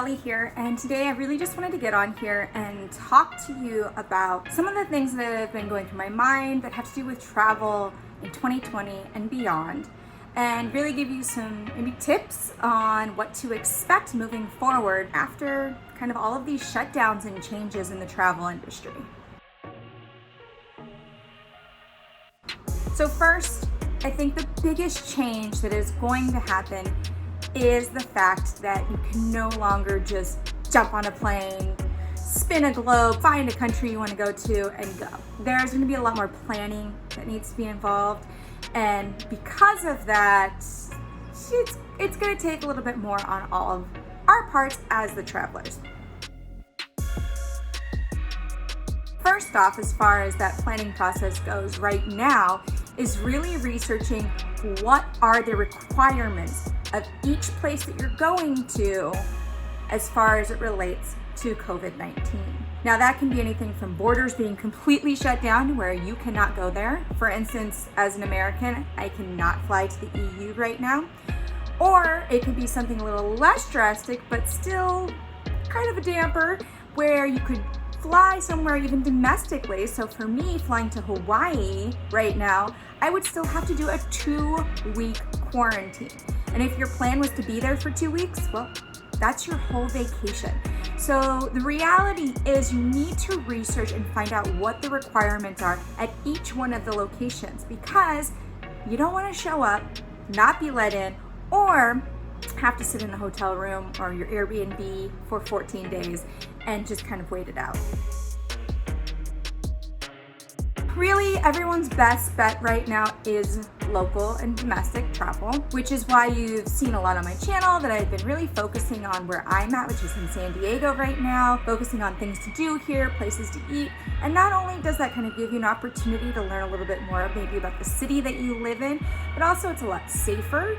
Kelly here, and today I really just wanted to get on here and talk to you about some of the things that have been going through my mind that have to do with travel in 2020 and beyond, and really give you some maybe tips on what to expect moving forward after kind of all of these shutdowns and changes in the travel industry. So first, I think the biggest change that is going to happen is the fact that you can no longer just jump on a plane, spin a globe, find a country you want to go to, and go. There's going to be a lot more planning that needs to be involved, and because of that, it's going to take a little bit more on all of our parts as the travelers. First off, as far as that planning process goes right now, is really researching what are the requirements of each place that you're going to as far as it relates to COVID-19. Now that can be anything from borders being completely shut down where you cannot go there. For instance, as an American, I cannot fly to the EU right now. Or it could be something a little less drastic, but still kind of a damper, where you could fly somewhere even domestically. So for me, flying to Hawaii right now, I would still have to do a 2-week quarantine. And if your plan was to be there for 2 weeks, well, that's your whole vacation. So the reality is you need to research and find out what the requirements are at each one of the locations, because you don't want to show up, not be let in, or have to sit in a hotel room or your Airbnb for 14 days and just kind of wait it out. Really, everyone's best bet right now is local and domestic travel, which is why you've seen a lot on my channel that I've been really focusing on where I'm at, which is in San Diego right now, focusing on things to do here, places to eat. And not only does that kind of give you an opportunity to learn a little bit more maybe about the city that you live in, but also it's a lot safer,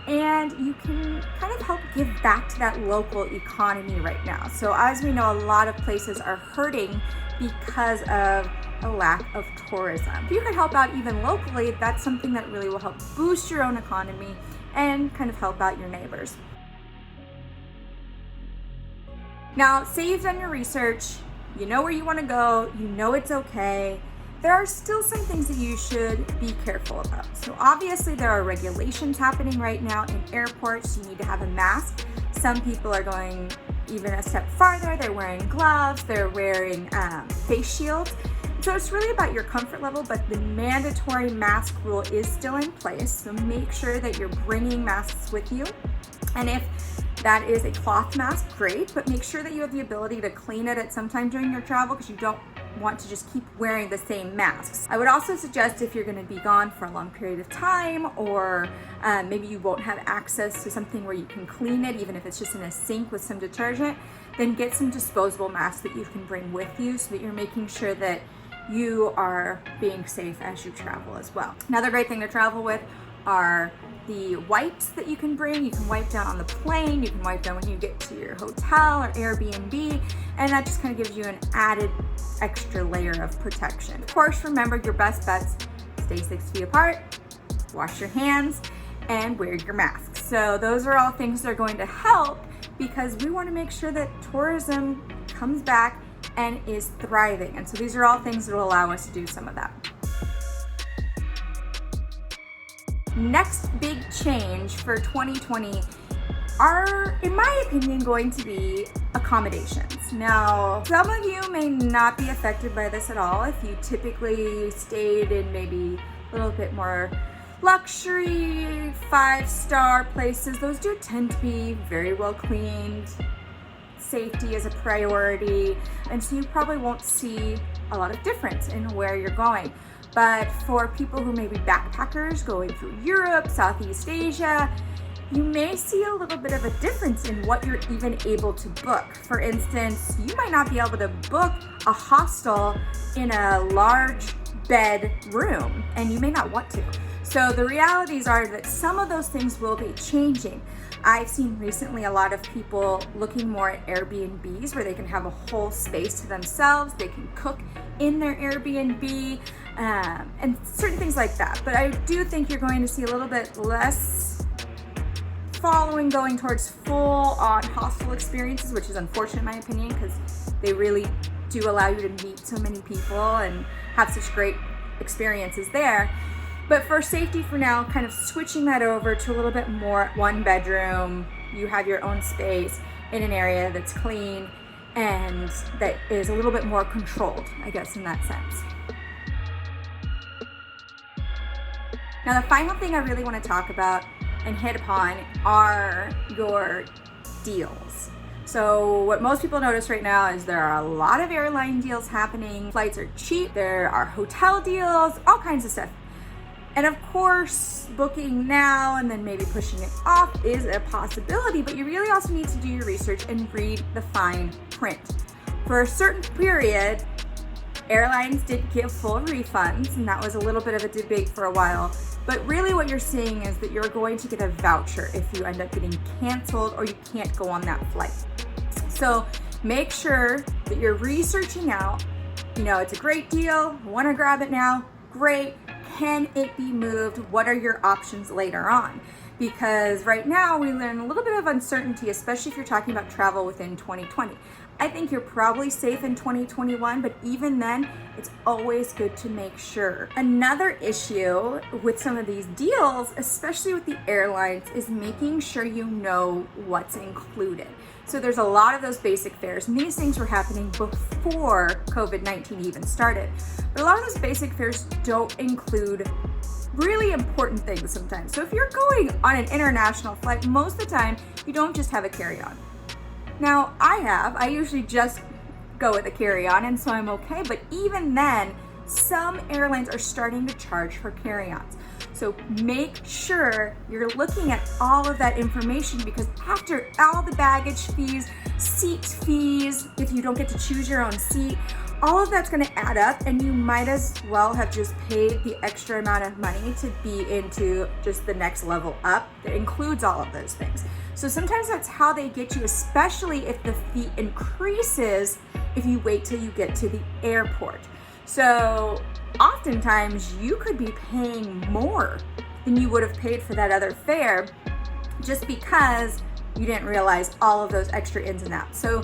and you can kind of help give back to that local economy right now. So as we know, a lot of places are hurting because of a lack of tourism. If you can help out even locally, that's something that really will help boost your own economy and kind of help out your neighbors. Now, say you've done your research, you know where you want to go, you know it's okay. There are still some things that you should be careful about. So obviously there are regulations happening right now in airports. You need to have a mask. Some people are going even a step farther. They're wearing gloves, they're wearing face shields. So it's really about your comfort level, but the mandatory mask rule is still in place. So make sure that you're bringing masks with you. And if that is a cloth mask, great, but make sure that you have the ability to clean it at some time during your travel, because you don't want to just keep wearing the same masks. I would also suggest, if you're going to be gone for a long period of time, or maybe you won't have access to something where you can clean it, even if it's just in a sink with some detergent, then get some disposable masks that you can bring with you so that you're making sure that you are being safe as you travel as well. Another great thing to travel with are the wipes that you can bring. You can wipe down on the plane, you can wipe down when you get to your hotel or Airbnb, and that just kind of gives you an added extra layer of protection. Of course, remember your best bets: stay 6 feet apart, wash your hands, and wear your mask. So those are all things that are going to help, because we want to make sure that tourism comes back and is thriving. And so these are all things that will allow us to do some of that. Next big change for 2020 are, in my opinion, going to be accommodations. Now, some of you may not be affected by this at all if you typically stayed in maybe a little bit more luxury 5-star places. Those do tend to be very well cleaned. Safety is a priority, and so you probably won't see a lot of difference in where you're going. But for people who may be backpackers going through Europe, Southeast Asia, you may see a little bit of a difference in what you're even able to book. For instance, you might not be able to book a hostel in a large bed room, and you may not want to. So the realities are that some of those things will be changing. I've seen recently a lot of people looking more at Airbnbs where they can have a whole space to themselves. They can cook in their Airbnb and certain things like that. But I do think you're going to see a little bit less following going towards full on hostel experiences, which is unfortunate in my opinion, because they really do allow you to meet so many people and have such great experiences there. But for safety for now, kind of switching that over to a little bit more 1 bedroom, you have your own space in an area that's clean and that is a little bit more controlled, I guess, in that sense. Now, the final thing I really want to talk about and hit upon are your deals. So what most people notice right now is there are a lot of airline deals happening. Flights are cheap, there are hotel deals, all kinds of stuff. And of course, booking now and then maybe pushing it off is a possibility, but you really also need to do your research and read the fine print. For a certain period, airlines did give full refunds, and that was a little bit of a debate for a while. But really what you're seeing is that you're going to get a voucher if you end up getting canceled or you can't go on that flight. So make sure that you're researching out, it's a great deal, want to grab it now, great. Can it be moved? What are your options later on? Because right now we learn a little bit of uncertainty, especially if you're talking about travel within 2020. I think you're probably safe in 2021, but even then, it's always good to make sure. Another issue with some of these deals, especially with the airlines, is making sure you know what's included. So there's a lot of those basic fares, and these things were happening before COVID-19 even started. But a lot of those basic fares don't include really important things sometimes. So if you're going on an international flight, most of the time, you don't just have a carry-on. Now, I usually just go with a carry-on, and so I'm okay. But even then, some airlines are starting to charge for carry-ons. So make sure you're looking at all of that information, because after all the baggage fees, seat fees, if you don't get to choose your own seat, all of that's going to add up, and you might as well have just paid the extra amount of money to be into just the next level up that includes all of those things. So sometimes that's how they get you, especially if the fee increases if you wait till you get to the airport. So oftentimes you could be paying more than you would have paid for that other fare just because you didn't realize all of those extra ins and outs. So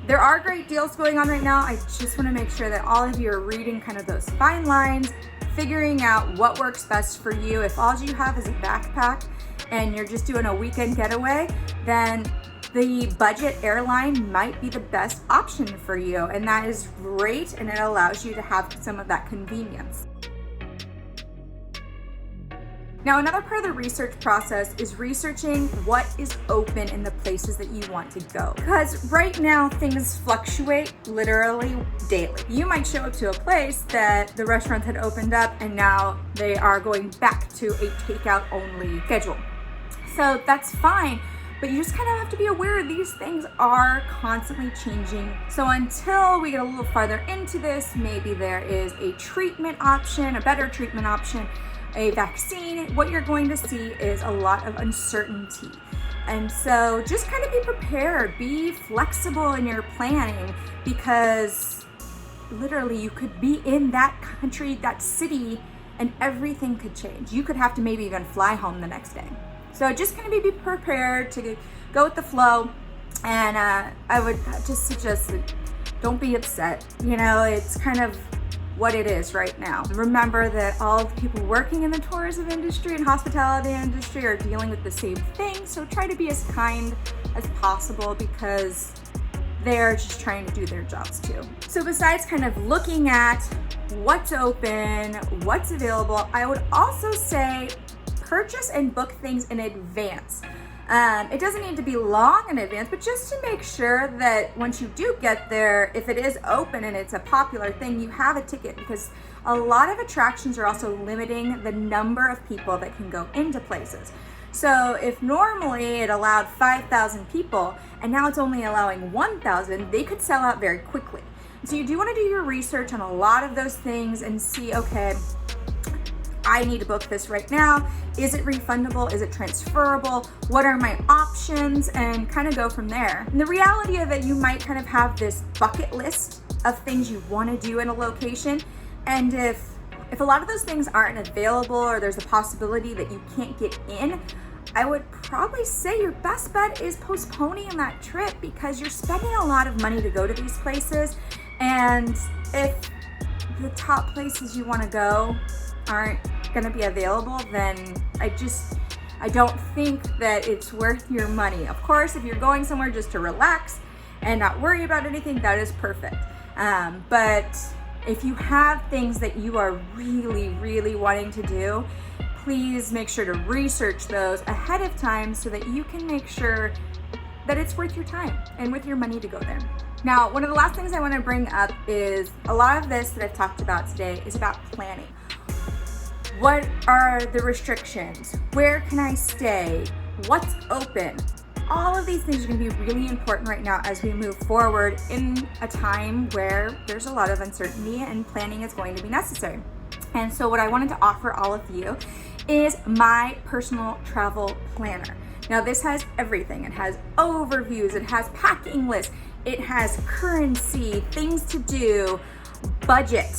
there are great deals going on right now. I just want to make sure that all of you are reading kind of those fine lines, figuring out what works best for you. If all you have is a backpack and you're just doing a weekend getaway, then the budget airline might be the best option for you. And that is great, and it allows you to have some of that convenience. Now, another part of the research process is researching what is open in the places that you want to go. Because right now, things fluctuate literally daily. You might show up to a place that the restaurants had opened up and now they are going back to a takeout only schedule. So that's fine, but you just kind of have to be aware these things are constantly changing. So until we get a little farther into this, maybe there is a treatment option, a better treatment option, a vaccine, what you're going to see is a lot of uncertainty. And so just kind of be prepared, be flexible in your planning, because literally you could be in that country, that city, and everything could change. You could have to maybe even fly home the next day. So just kind of be prepared to go with the flow. And I would just suggest that don't be upset. It's kind of what it is right now. Remember that all the people working in the tourism industry and hospitality industry are dealing with the same thing. So try to be as kind as possible, because they're just trying to do their jobs too. So besides kind of looking at what's open, what's available, I would also say purchase and book things in advance. It doesn't need to be long in advance, but just to make sure that once you do get there, if it is open and it's a popular thing, you have a ticket, because a lot of attractions are also limiting the number of people that can go into places. So if normally it allowed 5,000 people and now it's only allowing 1,000, they could sell out very quickly. So you do want to do your research on a lot of those things and see, okay, I need to book this right now. Is it refundable? Is it transferable? What are my options? And kind of go from there. And the reality of it, you might kind of have this bucket list of things you want to do in a location. And if a lot of those things aren't available, or there's a possibility that you can't get in, I would probably say your best bet is postponing that trip because you're spending a lot of money to go to these places. And if the top places you want to go aren't going to be available, then I don't think that it's worth your money. Of course, if you're going somewhere just to relax and not worry about anything, that is perfect. But if you have things that you are really, really wanting to do, please make sure to research those ahead of time so that you can make sure that it's worth your time and with your money to go there. Now, one of the last things I want to bring up is a lot of this that I've talked about today is about planning. What are the restrictions? Where can I stay? What's open? All of these things are going to be really important right now as we move forward in a time where there's a lot of uncertainty and planning is going to be necessary. And so what I wanted to offer all of you is my personal travel planner. Now this has everything. It has overviews, it has packing lists, it has currency, things to do, budget,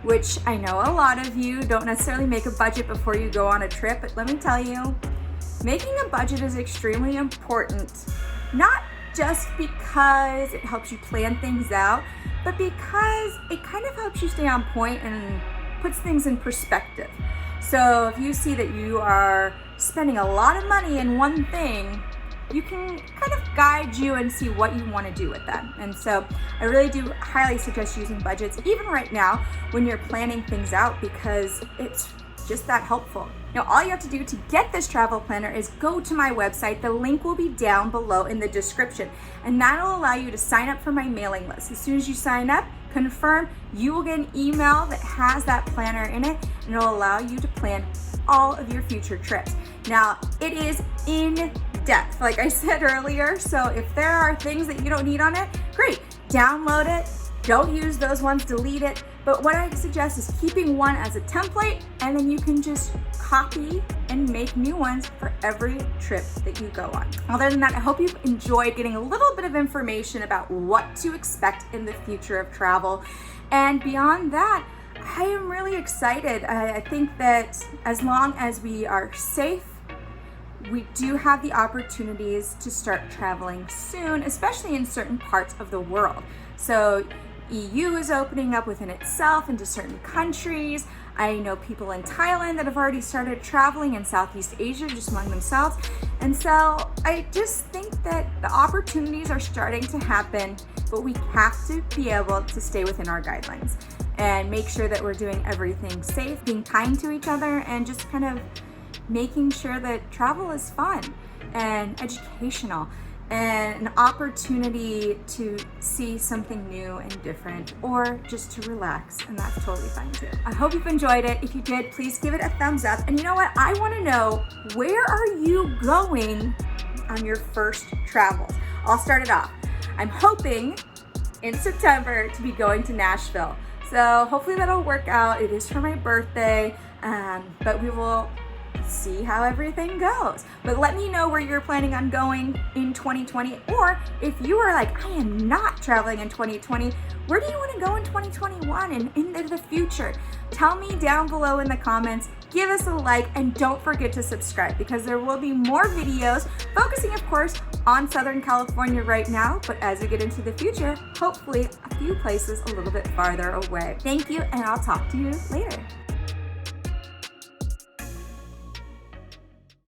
which I know a lot of you don't necessarily make a budget before you go on a trip, but let me tell you, making a budget is extremely important, not just because it helps you plan things out, but because it kind of helps you stay on point and puts things in perspective. So if you see that you are spending a lot of money in one thing, you can kind of guide you and see what you want to do with that. And so I really do highly suggest using budgets, even right now when you're planning things out, because it's just that helpful. Now, all you have to do to get this travel planner is go to my website. The link will be down below in the description, and that'll allow you to sign up for my mailing list. As soon as you sign up, confirm, you will get an email that has that planner in it, and it'll allow you to plan all of your future trips. Now, it is in depth, like I said earlier, so if there are things that you don't need on it, great, download it. Don't use those ones, delete it. But what I suggest is keeping one as a template, and then you can just copy and make new ones for every trip that you go on. Other than that, I hope you've enjoyed getting a little bit of information about what to expect in the future of travel. And beyond that, I am really excited. I think that as long as we are safe, we do have the opportunities to start traveling soon, especially in certain parts of the world. So EU is opening up within itself into certain countries. I know people in Thailand that have already started traveling, in Southeast Asia just among themselves. And so I just think that the opportunities are starting to happen, but we have to be able to stay within our guidelines and make sure that we're doing everything safe, being kind to each other, and just kind of making sure that travel is fun and educational and an opportunity to see something new and different, or just to relax, and that's totally fine too. I hope you've enjoyed it. If you did, please give it a thumbs up. And you know what? I want to know, where are you going on your first travels? I'll start it off. I'm hoping in September to be going to Nashville. So hopefully that'll work out. It is for my birthday, but we will see how everything goes. But let me know where you're planning on going in 2020, or if you are like, I am not traveling in 2020, where do you want to go in 2021 and into the future? Tell me down below in the comments. Give us a like, and don't forget to subscribe, because there will be more videos focusing, of course, on Southern California right now, but as we get into the future, hopefully a few places a little bit farther away. Thank you, and I'll talk to you later.